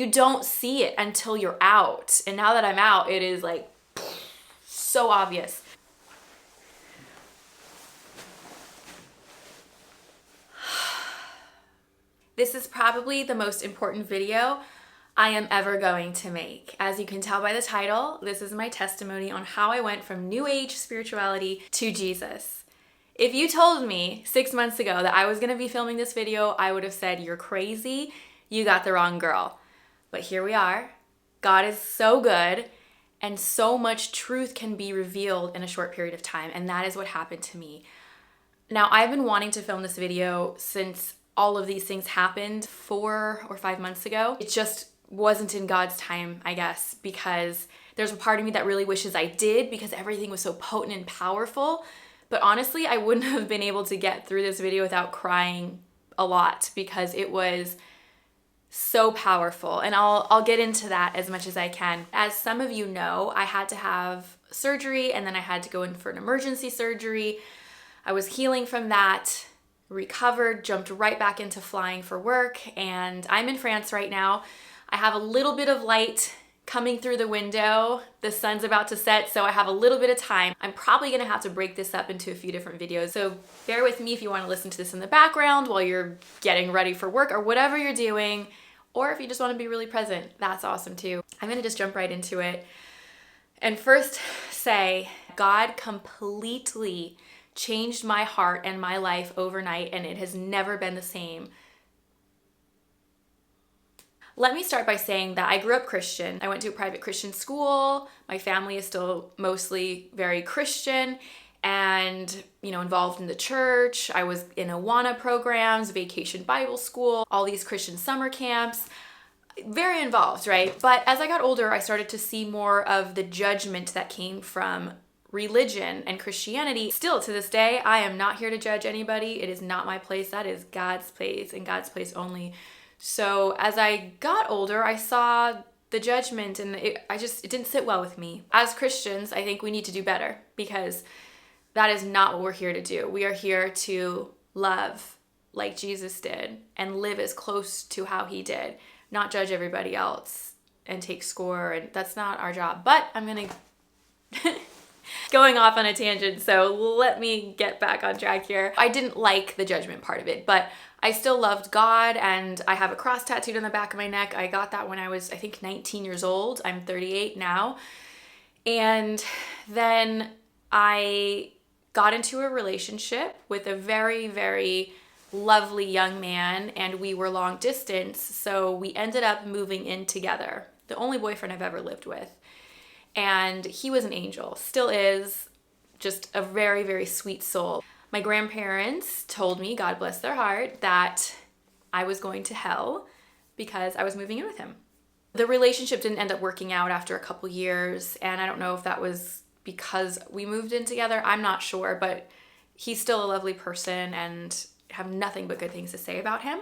You don't see it until you're out. And now that I'm out, it is like so obvious. This is probably the most important video I am ever going to make. As you can tell by the title, this is my testimony on how I went from New Age spirituality to Jesus. If you told me 6 months ago that I was gonna be filming this video, I would have said, you're crazy, you got the wrong girl. But here we are. God is so good, and so much truth can be revealed in a short period of time, and that is what happened to me. Now, I've been wanting to film this video since all of these things happened 4 or 5 months ago. It just wasn't in God's time, I guess, because there's a part of me that really wishes I did, because everything was so potent and powerful. But honestly, I wouldn't have been able to get through this video without crying a lot, because it was so powerful. And I'll get into that as much as I can. As some of you know, I had to have surgery, and then I had to go in for an emergency surgery. I was healing from that, recovered, jumped right back into flying for work, and I'm in France right now. I have a little bit of light coming through the window. The sun's about to set, so I have a little bit of time. I'm probably gonna have to break this up into a few different videos, so bear with me if you wanna listen to this in the background while you're getting ready for work or whatever you're doing, or if you just wanna be really present, that's awesome too. I'm gonna just jump right into it. And first say, God completely changed my heart and my life overnight, and it has never been the same. Let me start by saying that I grew up Christian. I went to a private Christian school. My family is still mostly very Christian and, involved in the church. I was in Awana programs, vacation Bible school, all these Christian summer camps. Very involved, right? But as I got older, I started to see more of the judgment that came from religion and Christianity. Still to this day, I am not here to judge anybody. It is not my place. That is God's place, and God's place only. So as I got older, I saw the judgment, and it didn't sit well with me. As Christians, I think we need to do better, because that is not what we're here to do. We are here to love like Jesus did and live as close to how he did, not judge everybody else and take score, and that's not our job. But I'm gonna going off on a tangent, so let me get back on track here. I didn't like the judgment part of it, but I still loved God, and I have a cross tattooed on the back of my neck. I got that when I was, I think, 19 years old. I'm 38 now. And then I got into a relationship with a very, very lovely young man, and we were long distance, so we ended up moving in together. The only boyfriend I've ever lived with. And he was an angel, still is, just a very, very sweet soul. My grandparents told me, God bless their heart, that I was going to hell because I was moving in with him. The relationship didn't end up working out after a couple years, and I don't know if that was because we moved in together. I'm not sure, but he's still a lovely person and have nothing but good things to say about him.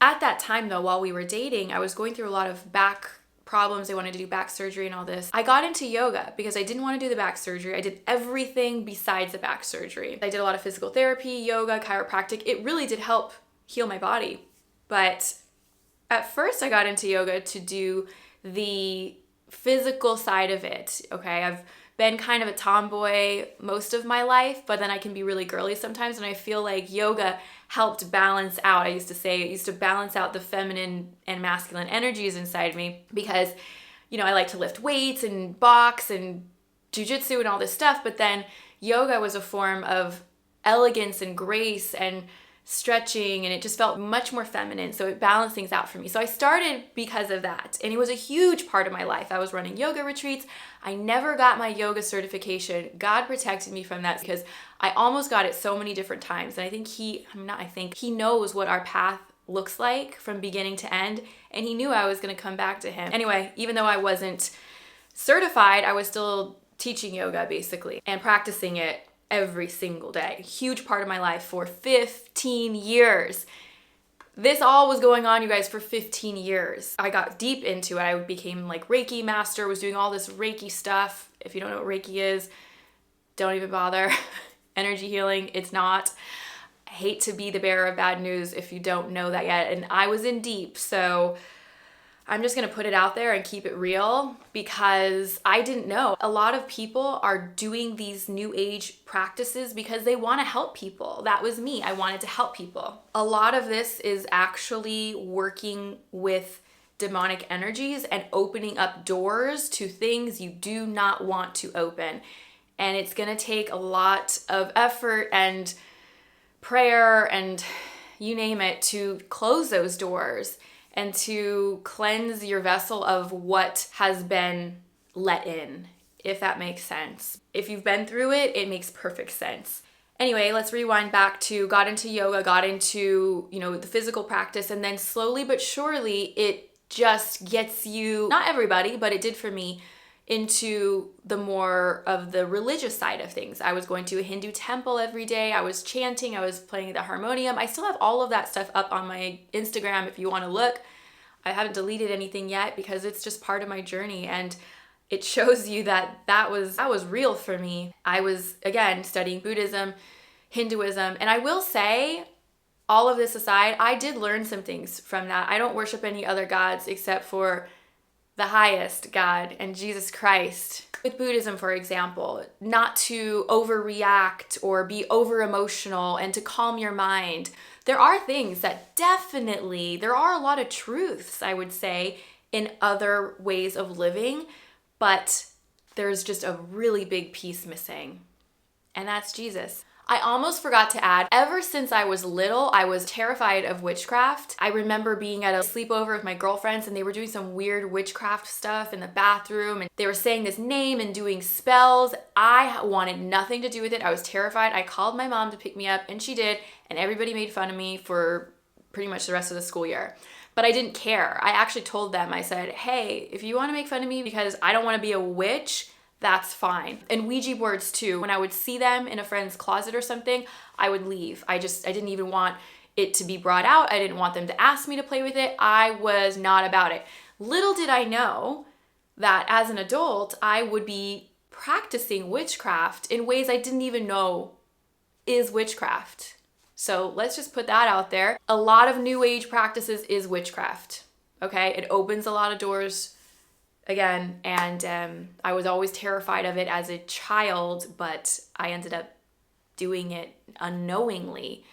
At that time, though, while we were dating, I was going through a lot of back problems. I wanted to do back surgery and all this. I got into yoga because I didn't want to do the back surgery. I did everything besides the back surgery. I did a lot of physical therapy, yoga, chiropractic. It really did help heal my body. But at first I got into yoga to do the physical side of it. Okay, I've been kind of a tomboy most of my life, but then I can be really girly sometimes, and I feel like yoga helped balance out. I used to say it used to balance out the feminine and masculine energies inside me, because I like to lift weights and box and jujitsu and all this stuff, but then yoga was a form of elegance and grace and stretching, and it just felt much more feminine, so it balanced things out for me. So I started because of that, and it was a huge part of my life. I was running yoga retreats. I never got my yoga certification. God protected me from that, because I almost got it so many different times, and I think he knows what our path looks like from beginning to end, and he knew I was going to come back to him. Anyway, even though I wasn't certified, I was still teaching yoga basically and practicing it every single day. Huge part of my life for 15 years. This all was going on, you guys, for 15 years. I got deep into it. I became like Reiki master, was doing all this Reiki stuff. If you don't know what Reiki is, don't even bother. Energy healing, it's not. I hate to be the bearer of bad news if you don't know that yet. And I was in deep, so I'm just gonna put it out there and keep it real because I didn't know. A lot of people are doing these new age practices because they wanna help people. That was me, I wanted to help people. A lot of this is actually working with demonic energies and opening up doors to things you do not want to open. And it's gonna take a lot of effort and prayer and you name it to close those doors and to cleanse your vessel of what has been let in, if that makes sense. If you've been through it, it makes perfect sense. Anyway, let's rewind back to got into yoga, got into, the physical practice, and then slowly but surely it just gets you, not everybody, but it did for me, into the more of the religious side of things. I was going to a Hindu temple every day. I was chanting. I was playing the harmonium. I still have all of that stuff up on my Instagram if you want to look. I haven't deleted anything yet because it's just part of my journey, and it shows you that was real for me. I was, again, studying Buddhism, Hinduism, and I will say, all of this aside, I did learn some things from that. I don't worship any other gods except for the highest God and Jesus Christ. With Buddhism, for example, not to overreact or be over emotional and to calm your mind. There are things that there are a lot of truths, I would say, in other ways of living, but there's just a really big piece missing, and that's Jesus. I almost forgot to add, ever since I was little, I was terrified of witchcraft. I remember being at a sleepover with my girlfriends and they were doing some weird witchcraft stuff in the bathroom and they were saying this name and doing spells. I wanted nothing to do with it. I was terrified. I called my mom to pick me up and she did, and everybody made fun of me for pretty much the rest of the school year. But I didn't care. I actually told them, I said, hey, if you want to make fun of me because I don't want to be a witch, that's fine. And Ouija boards too. When I would see them in a friend's closet or something, I would leave. I didn't even want it to be brought out. I didn't want them to ask me to play with it. I was not about it. Little did I know that as an adult, I would be practicing witchcraft in ways I didn't even know is witchcraft. So let's just put that out there. A lot of new age practices is witchcraft, okay? It opens a lot of doors again, and I was always terrified of it as a child, but I ended up doing it unknowingly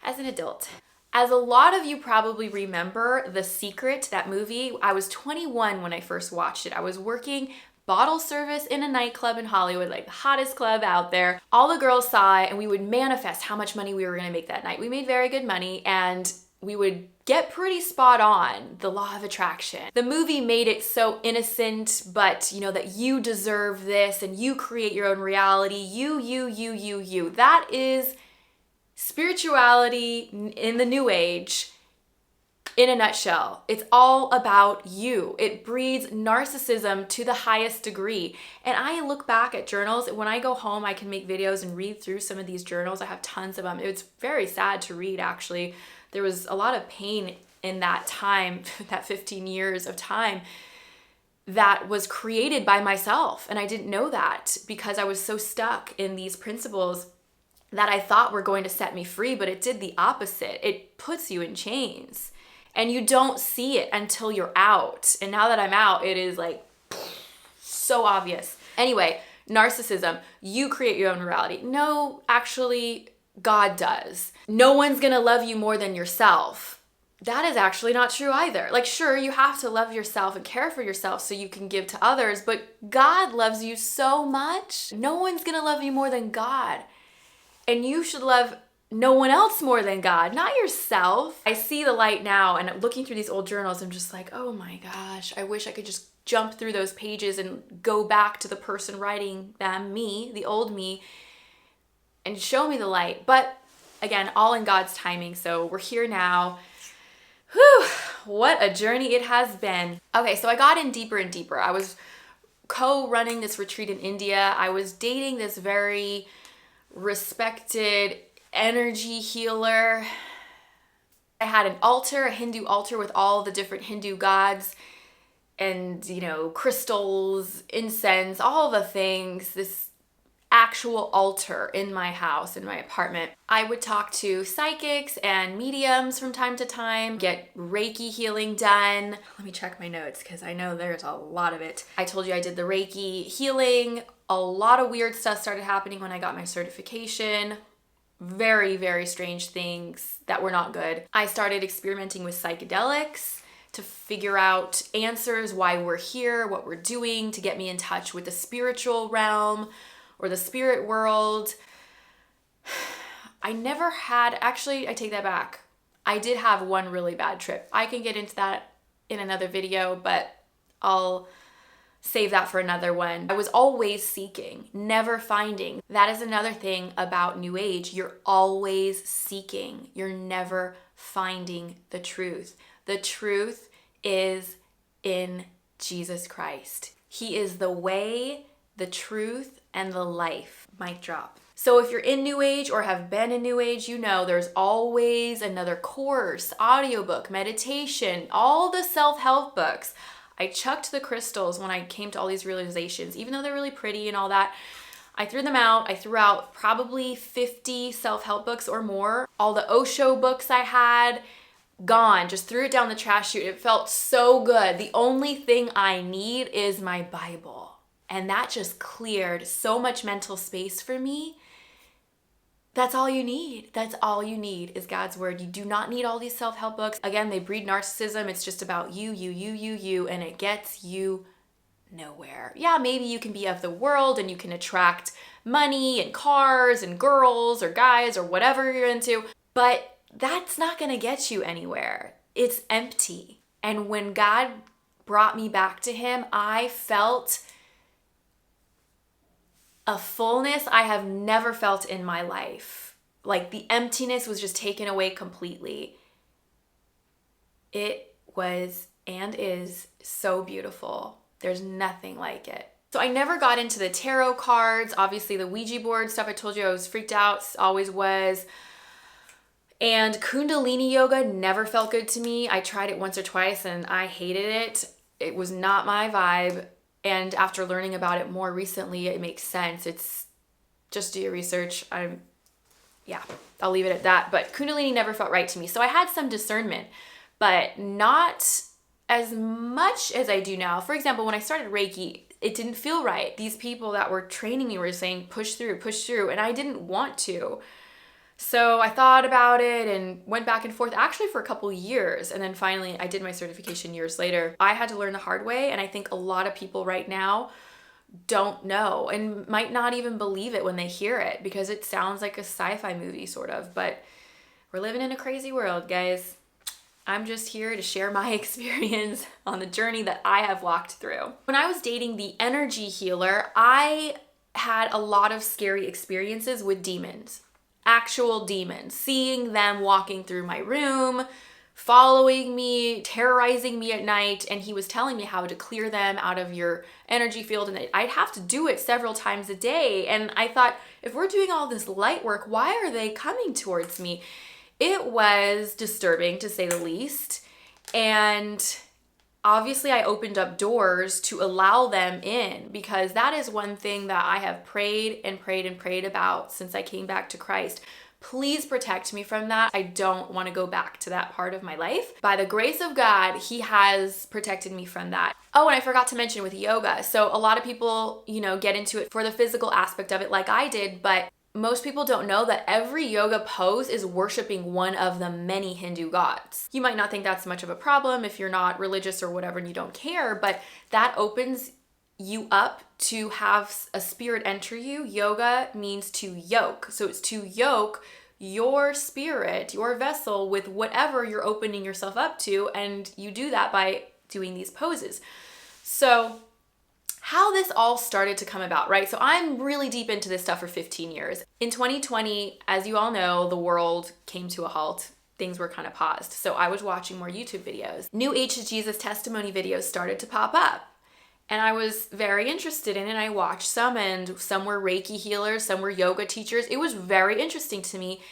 as an adult. As a lot of you probably remember The Secret, that movie, I was 21 when I first watched it. I was working bottle service in a nightclub in Hollywood, like the hottest club out there. All the girls saw it and we would manifest how much money we were gonna make that night. We made very good money and we would get pretty spot on the law of attraction. The movie made it so innocent, but that you deserve this and you create your own reality. You. That is spirituality in the new age in a nutshell. It's all about you. It breeds narcissism to the highest degree. And I look back at journals. When I go home, I can make videos and read through some of these journals. I have tons of them. It's very sad to read, actually. There was a lot of pain in that time, that 15 years of time that was created by myself. And I didn't know that because I was so stuck in these principles that I thought were going to set me free, but it did the opposite. It puts you in chains and you don't see it until you're out. And now that I'm out, it is like so obvious. Anyway, narcissism, you create your own reality. No, actually, God does. No one's gonna love you more than yourself. That is actually not true either. Like, sure, you have to love yourself and care for yourself so you can give to others, but God loves you so much. No one's gonna love you more than God. And you should love no one else more than God, not yourself. I see the light now, and looking through these old journals, I'm just like, oh my gosh, I wish I could just jump through those pages and go back to the person writing them, me, the old me, and show me the light. But again, all in God's timing. So we're here now. Whew, what a journey it has been. Okay, so I got in deeper and deeper. I was co-running this retreat in India. I was dating this very respected energy healer. I had an altar, a Hindu altar with all the different Hindu gods and, crystals, incense, all the things. This actual altar in my house, in my apartment. I would talk to psychics and mediums from time to time, get Reiki healing done. Let me check my notes because I know there's a lot of it. I told you I did the Reiki healing. A lot of weird stuff started happening when I got my certification. Very, very strange things that were not good. I started experimenting with psychedelics to figure out answers, why we're here, what we're doing, to get me in touch with the spiritual realm or the spirit world. I never had, actually, I take that back. I did have one really bad trip. I can get into that in another video, but I'll save that for another one. I was always seeking, never finding. That is another thing about New Age. You're always seeking. You're never finding the truth. The truth is in Jesus Christ. He is the way, the truth, and the life. Mic drop. So if you're in New Age or have been in New Age, you know there's always another course, audiobook, meditation, all the self-help books. I chucked the crystals when I came to all these realizations, even though they're really pretty and all that. I threw them out. I threw out probably 50 self-help books or more. All the Osho books I had, gone. Just threw it down the trash chute. It felt so good. The only thing I need is my Bible. And that just cleared so much mental space for me. That's all you need. That's all you need is God's word. You do not need all these self-help books. Again, they breed narcissism. It's just about you, and it gets you nowhere. Yeah, maybe you can be of the world and you can attract money and cars and girls or guys or whatever you're into, but that's not going to get you anywhere. It's empty. And when God brought me back to him, I felt a fullness I have never felt in my life. Like the emptiness was just taken away completely. It was and is so beautiful. There's nothing like it. So I never got into the tarot cards. Obviously the Ouija board stuff, I told you I was freaked out, always was. And Kundalini yoga never felt good to me. I tried it once or twice and I hated it. It was not my vibe. And after learning about it more recently, it makes sense. It's just do your research. I'll leave it at that. But Kundalini never felt right to me. So I had some discernment, but not as much as I do now. For example, when I started Reiki, it didn't feel right. These people that were training me were saying, push through, and I didn't want to. So I thought about it and went back and forth actually for a couple years. And then finally I did my certification years later. I had to learn the hard way. And I think a lot of people right now don't know and might not even believe it when they hear it because it sounds like a sci-fi movie sort of, but we're living in a crazy world, guys. I'm just here to share my experience on the journey that I have walked through. When I was dating the energy healer, I had a lot of scary experiences with demons. Actual demons, seeing them walking through my room, following me, terrorizing me at night, and he was telling me how to clear them out of your energy field, and I'd have to do it several times a day. And I thought, if we're doing all this light work, why are they coming towards me? It was disturbing, to say the least, and obviously I opened up doors to allow them in because that is one thing that I have prayed and prayed and prayed about since I came back to Christ. Please protect me from that. I don't want to go back to that part of my life. By the grace of God, he has protected me from that. Oh, and I forgot to mention with yoga. So a lot of people, get into it for the physical aspect of it like I did, but most people don't know that every yoga pose is worshiping one of the many Hindu gods. You might not think that's much of a problem if you're not religious or whatever and you don't care, but that opens you up to have a spirit enter you. Yoga means to yoke. So it's to yoke your spirit, your vessel with whatever you're opening yourself up to, and you do that by doing these poses. So how this all started to come about, right? So I'm really deep into this stuff for 15 years. In 2020, as you all know, the world came to a halt. Things were kind of paused. So I was watching more YouTube videos. New Age to Jesus testimony videos started to pop up. And I was very interested in it. I watched some, and some were Reiki healers, some were yoga teachers. It was very interesting to me.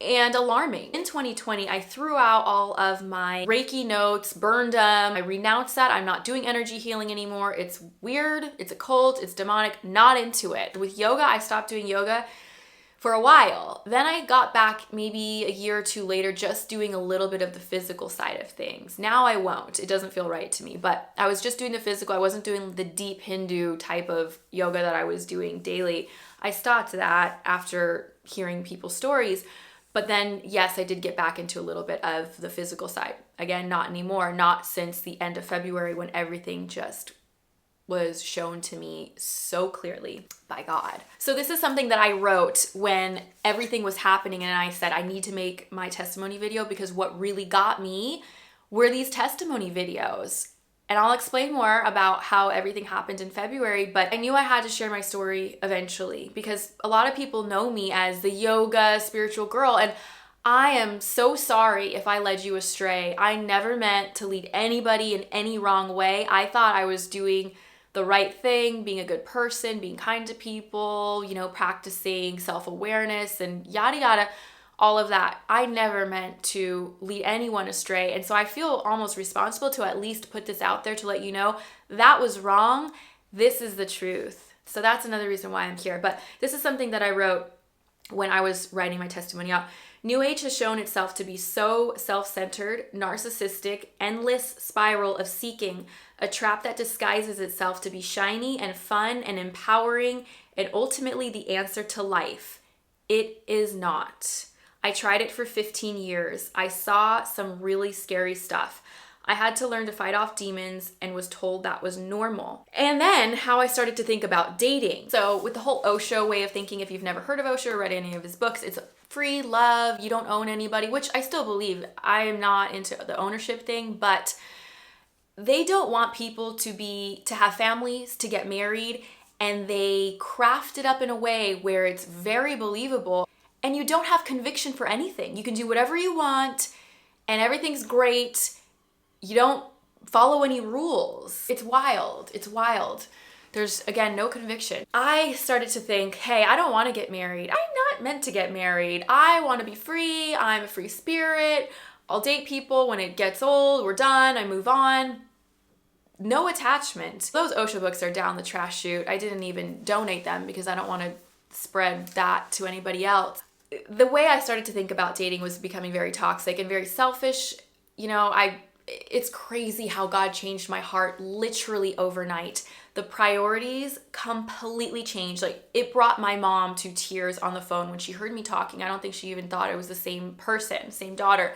and alarming. In 2020, I threw out all of my Reiki notes, burned them. I renounced that. I'm not doing energy healing anymore. It's weird, it's a cult, it's demonic, not into it. With yoga, I stopped doing yoga for a while. Then I got back maybe a year or two later, just doing a little bit of the physical side of things. Now I won't. It doesn't feel right to me, but I was just doing the physical. I wasn't doing the deep Hindu type of yoga that I was doing daily. I stopped that after hearing people's stories. But then, yes, I did get back into a little bit of the physical side. Again, not anymore, not since the end of February when everything just was shown to me so clearly by God. So this is something that I wrote when everything was happening, and I said, I need to make my testimony video because what really got me were these testimony videos. And I'll explain more about how everything happened in February, but I knew I had to share my story eventually because a lot of people know me as the yoga spiritual girl, and I am so sorry if I led you astray. I never meant to lead anybody in any wrong way. I thought I was doing the right thing, being a good person, being kind to people, practicing self-awareness and yada yada. All of that. I never meant to lead anyone astray. And so I feel almost responsible to at least put this out there to let you know that was wrong. This is the truth. So that's another reason why I'm here. But this is something that I wrote when I was writing my testimony out. New Age has shown itself to be so self-centered, narcissistic, endless spiral of seeking, a trap that disguises itself to be shiny and fun and empowering and ultimately the answer to life. It is not. I tried it for 15 years. I saw some really scary stuff. I had to learn to fight off demons and was told that was normal. And then how I started to think about dating. So with the whole Osho way of thinking, if you've never heard of Osho or read any of his books, it's free love, you don't own anybody, which I still believe. I am not into the ownership thing, but they don't want people to have families, to get married, and they craft it up in a way where it's very believable. And you don't have conviction for anything. You can do whatever you want and everything's great. You don't follow any rules. It's wild. It's wild. There's, again, no conviction. I started to think, hey, I don't want to get married. I'm not meant to get married. I want to be free. I'm a free spirit. I'll date people when it gets old. We're done. I move on. No attachment. Those Osho books are down the trash chute. I didn't even donate them because I don't want to spread that to anybody else. The way I started to think about dating was becoming very toxic and very selfish. It's crazy how God changed my heart literally overnight. The priorities completely changed. Like, it brought my mom to tears on the phone when she heard me talking. I don't think she even thought it was the same person, same daughter,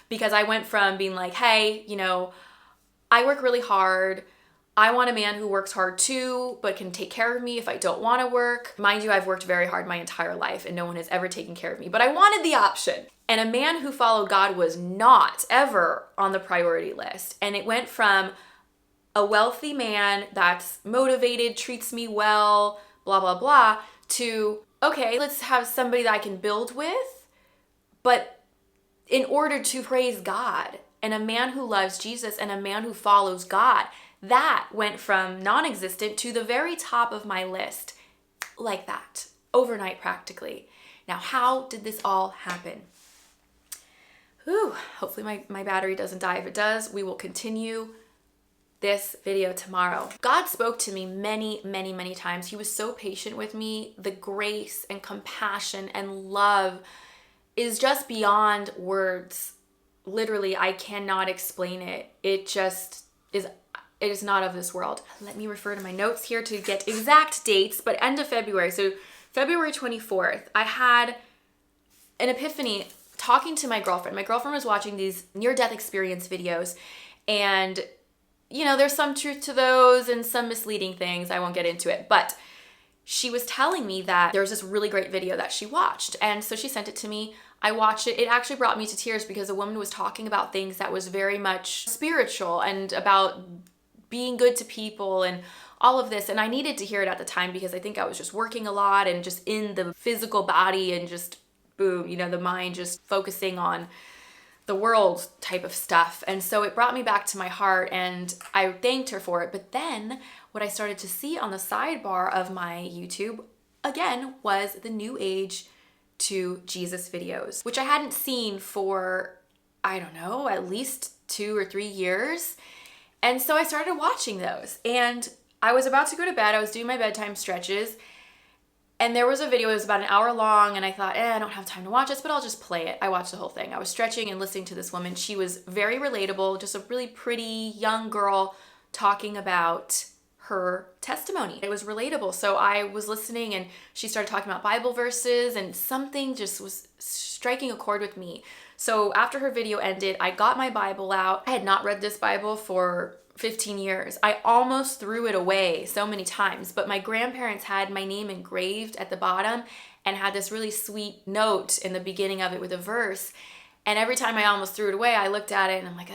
because I went from being like, hey, I work really hard. I want a man who works hard too, but can take care of me if I don't want to work. Mind you, I've worked very hard my entire life and no one has ever taken care of me, but I wanted the option. And a man who followed God was not ever on the priority list. And it went from a wealthy man that's motivated, treats me well, blah, blah, blah, to, okay, let's have somebody that I can build with, but in order to praise God, and a man who loves Jesus and a man who follows God. That went from non-existent to the very top of my list, like that, overnight practically. Now, how did this all happen? Hopefully my battery doesn't die. If it does, we will continue this video tomorrow. God spoke to me many, many, many times. He was so patient with me. The grace and compassion and love is just beyond words. Literally, I cannot explain it. It just is. It is not of this world. Let me refer to my notes here to get exact dates, but end of February. So February 24th, I had an epiphany talking to my girlfriend. My girlfriend was watching these near-death experience videos, and there's some truth to those and some misleading things. I won't get into it, but she was telling me that there was this really great video that she watched, and so she sent it to me. I watched it. It actually brought me to tears because the woman was talking about things that was very much spiritual and about being good to people and all of this. And I needed to hear it at the time because I think I was just working a lot and just in the physical body and just boom, the mind just focusing on the world type of stuff. And so it brought me back to my heart and I thanked her for it. But then what I started to see on the sidebar of my YouTube again was the New Age to Jesus videos, which I hadn't seen for, I don't know, at least 2 or 3 years. And so I started watching those, and I was about to go to bed. I was doing my bedtime stretches, and there was a video. It was about an hour long, and I thought, I don't have time to watch this, but I'll just play it. I watched the whole thing. I was stretching and listening to this woman. She was very relatable, just a really pretty young girl talking about her testimony. It was relatable. So I was listening, and she started talking about Bible verses, and something just was striking a chord with me. So after her video ended, I got my Bible out. I had not read this Bible for 15 years. I almost threw it away so many times, but my grandparents had my name engraved at the bottom and had this really sweet note in the beginning of it with a verse. And every time I almost threw it away, I looked at it and I'm like,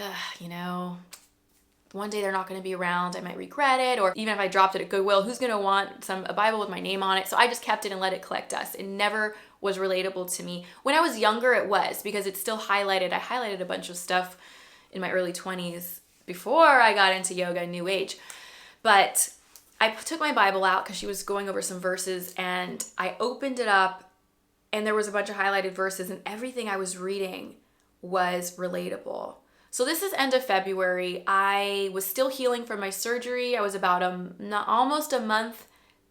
one day they're not going to be around. I might regret it. Or even if I dropped it at Goodwill, who's going to want a Bible with my name on it? So I just kept it and let it collect dust. It never was relatable to me. When I was younger, it was, because it's still highlighted. I highlighted a bunch of stuff in my early 20s before I got into yoga and New Age. But I took my Bible out because she was going over some verses, and I opened it up, and there was a bunch of highlighted verses, and everything I was reading was relatable. So this is end of February. I was still healing from my surgery. I was about almost a month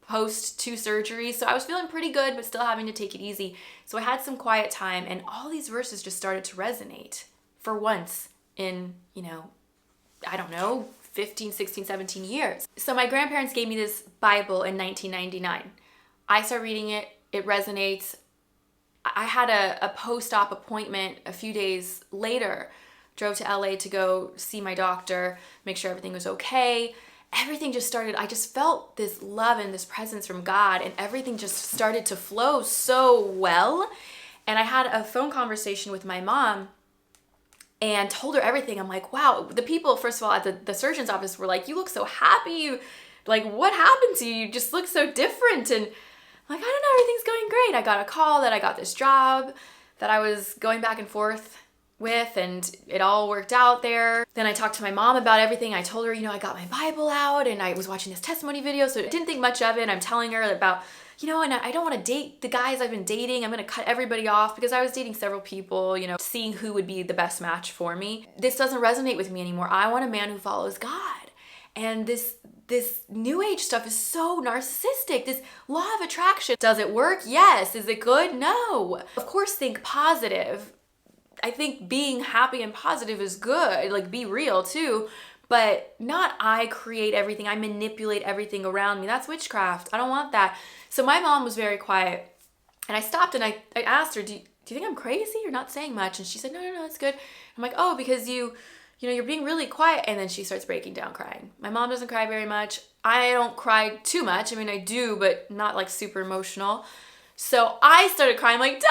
post 2 surgeries. So I was feeling pretty good, but still having to take it easy. So I had some quiet time, and all these verses just started to resonate for once in, 15, 16, 17 years. So my grandparents gave me this Bible in 1999. I start reading it. It resonates. I had a post-op appointment a few days later. Drove to LA to go see my doctor, make sure everything was okay. Everything just started, I just felt this love and this presence from God, and everything just started to flow so well. And I had a phone conversation with my mom and told her everything. I'm like, wow, the people, first of all, at the surgeon's office were like, you look so happy. Like, what happened to you? You just look so different. And I'm like, I don't know, everything's going great. I got a call that I got this job that I was going back and forth with, and it all worked out there. Then I talked to my mom about everything. I told her, I got my Bible out, and I was watching this testimony video, so I didn't think much of it. I'm telling her about, and I don't want to date the guys I've been dating. I'm going to cut everybody off, because I was dating several people, seeing who would be the best match for me. This doesn't resonate with me anymore. I want a man who follows God. And this New Age stuff is so narcissistic. This law of attraction. Does it work? Yes. Is it good? No. Of course, think positive. I think being happy and positive is good, like be real too, but not I create everything, I manipulate everything around me. That's witchcraft. I don't want that. So my mom was very quiet, and I stopped and I asked her, do you think I'm crazy? You're not saying much. And she said, no, it's good. I'm like, oh, because you're being really quiet. And then she starts breaking down crying. My mom doesn't cry very much. I don't cry too much. I mean, I do, but not like super emotional. So I started crying, like, you're gonna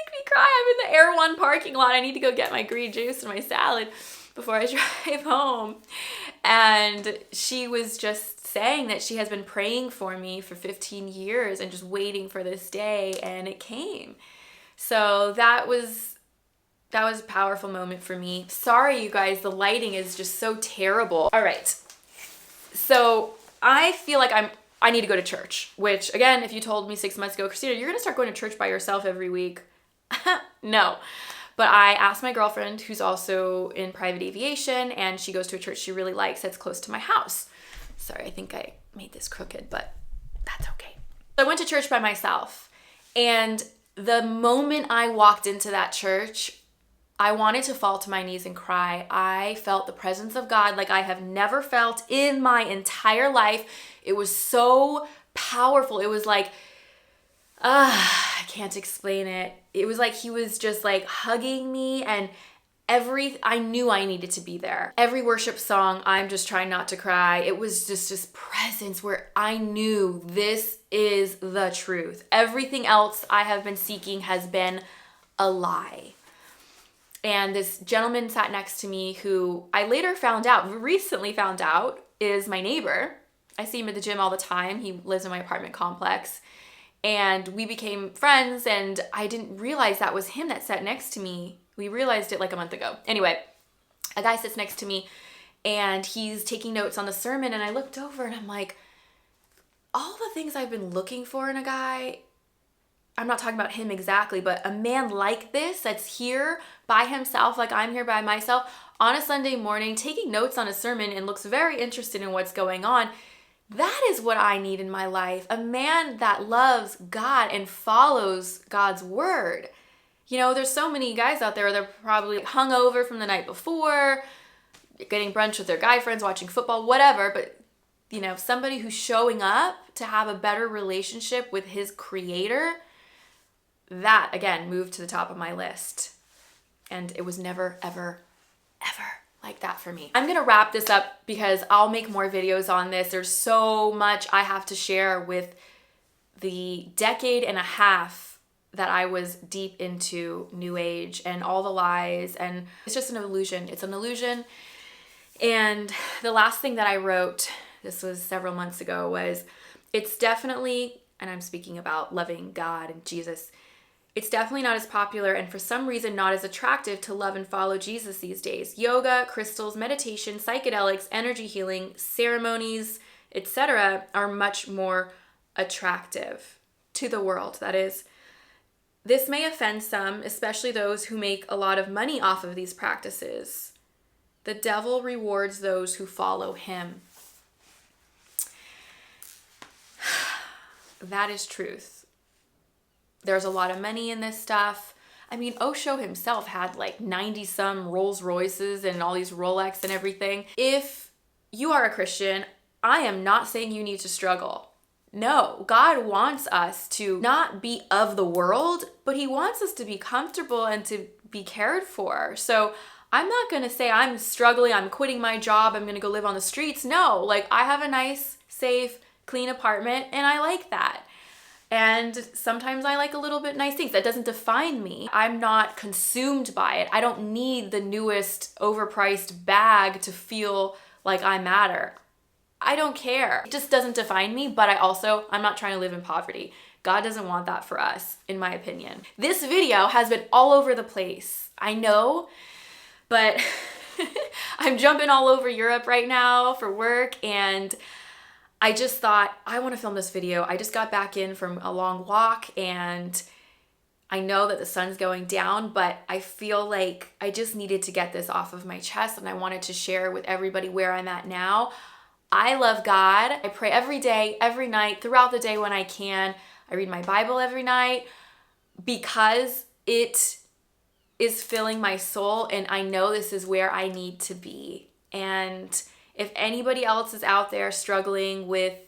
make me cry. I'm in the Air One parking lot. I need to go get my green juice and my salad before I drive home. And she was just saying that she has been praying for me for 15 years and just waiting for this day, and it came. So that was a powerful moment for me. Sorry, you guys, the lighting is just so terrible. All right. So I feel like I need to go to church, which again, if you told me 6 months ago, Christina, you're going to start going to church by yourself every week. No. But I asked my girlfriend, who's also in private aviation, and she goes to a church she really likes that's close to my house. Sorry, I think I made this crooked, but that's okay. So I went to church by myself, and the moment I walked into that church, I wanted to fall to my knees and cry. I felt the presence of God like I have never felt in my entire life. It was so powerful. It was like, I can't explain it. It was like he was just like hugging me, and I knew I needed to be there. Every worship song, I'm just trying not to cry. It was just this presence where I knew this is the truth. Everything else I have been seeking has been a lie. And this gentleman sat next to me who I recently found out is my neighbor. I see him at the gym all the time. He lives in my apartment complex. And we became friends, and I didn't realize that was him that sat next to me. We realized it like a month ago. Anyway, a guy sits next to me, and he's taking notes on the sermon, and I looked over and I'm like, all the things I've been looking for in a guy, I'm not talking about him exactly, but a man like this that's here by himself, like I'm here by myself on a Sunday morning, taking notes on a sermon and looks very interested in what's going on. That is what I need in my life. A man that loves God and follows God's word. You know, there's so many guys out there, they're probably hungover from the night before, getting brunch with their guy friends, watching football, whatever. But, you know, somebody who's showing up to have a better relationship with his creator, that, again, moved to the top of my list. And it was never, ever, ever like that for me. I'm gonna wrap this up because I'll make more videos on this. There's so much I have to share with the decade and a half that I was deep into New Age and all the lies, and it's just an illusion. It's an illusion. And the last thing that I wrote, this was several months ago, was it's definitely, and I'm speaking about loving God and Jesus, it's definitely not as popular and for some reason not as attractive to love and follow Jesus these days. Yoga, crystals, meditation, psychedelics, energy healing, ceremonies, etc. are much more attractive to the world, that is. This may offend some, especially those who make a lot of money off of these practices. The devil rewards those who follow him. That is truth. There's a lot of money in this stuff. I mean, Osho himself had like 90 some Rolls Royces and all these Rolex and everything. If you are a Christian, I am not saying you need to struggle. No, God wants us to not be of the world, but he wants us to be comfortable and to be cared for. So I'm not going to say I'm struggling, I'm quitting my job, I'm going to go live on the streets. No, like I have a nice, safe, clean apartment and I like that. And sometimes I like a little bit nice things. That doesn't define me. I'm not consumed by it. I don't need the newest overpriced bag to feel like I matter. I don't care. It just doesn't define me, but I'm not trying to live in poverty. God doesn't want that for us, in my opinion. This video has been all over the place. I know, but I'm jumping all over Europe right now for work, and I just thought, I want to film this video. I just got back in from a long walk, and I know that the sun's going down, but I feel like I just needed to get this off of my chest, and I wanted to share with everybody where I'm at now. I love God. I pray every day, every night, throughout the day when I can. I read my Bible every night because it is filling my soul, and I know this is where I need to be. And if anybody else is out there struggling with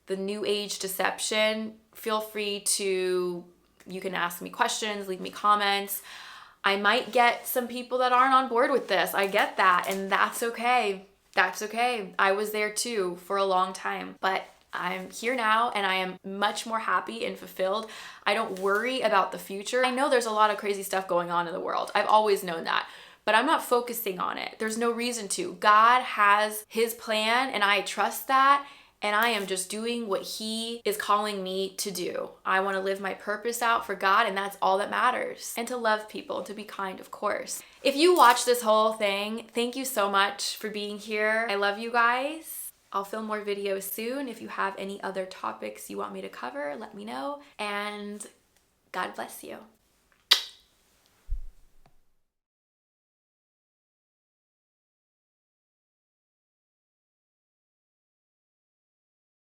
the New Age deception, feel free to, you can ask me questions, leave me comments. I might get some people that aren't on board with this. I get that, and that's okay. That's okay. I was there too for a long time, but I'm here now and I am much more happy and fulfilled. I don't worry about the future. I know there's a lot of crazy stuff going on in the world. I've always known that, but I'm not focusing on it. There's no reason to. God has his plan and I trust that. And I am just doing what he is calling me to do. I want to live my purpose out for God, and that's all that matters. And to love people, to be kind, of course. If you watch this whole thing, thank you so much for being here. I love you guys. I'll film more videos soon. If you have any other topics you want me to cover, let me know. And God bless you.